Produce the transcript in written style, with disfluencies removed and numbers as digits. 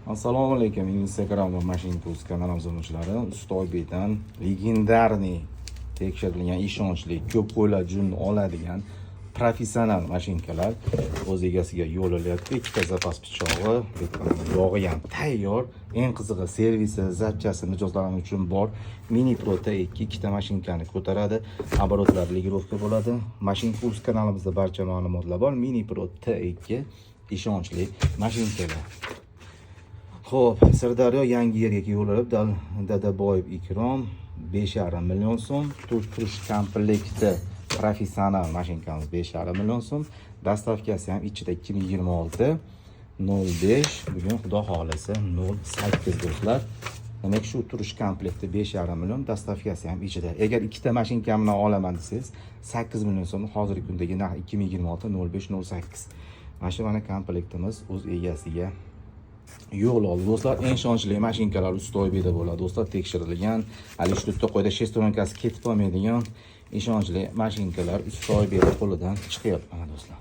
Assalomu alaykum, Instagram va Machine Tools kanalimiz o'yinchilari. Usta Oybekdan legendarniy tekshirilgan ishonchli ko'p qo'ylar junni oladigan professional mashinkalar o'z egasiga yo'l olyapti. Ikkita zapas pichog'i, yog'i ham tayyor. Eng qizig'i servisi, zapchasi, mijozlarim uchun bor. Mini Pro T2 ikkita mashinkani ko'taradi. Оборотlar legirovka bo'ladi. Machine Tools kanalimizda barcha ma'lumotlar bor. Mini Pro T2 ishonchli mashinkalar. Xo'p, Sirdaryo yangi yerga yo'l olib, Dadaboyev Ikrom 5,5 million so'm, turish komplekti professional mashinkamiz 5,5 million so'm, dastavkasi ham ichida 2026 05, bugun xudo xolisa 08 do'stlar. Demak, shu turish komplekti 5,5 million, dastavkasi ham ichida. Agar ikkita mashinkamni olaman desangiz, 8 million so'm hozirgi kundagi narx 2026 05 08. Mana komplektimiz o'z egasiga yo'l oldi do'stlar. Eng ishonchli mashinkalar Usta Oybekda bo'ladi do'stlar. Tekshirilgan, hali shtatda qo'yda shestronkasi ketib qolmaydigan ishonchli mashinkalar Usta Oybekda qo'lidan chiqyapti mana do'stlar.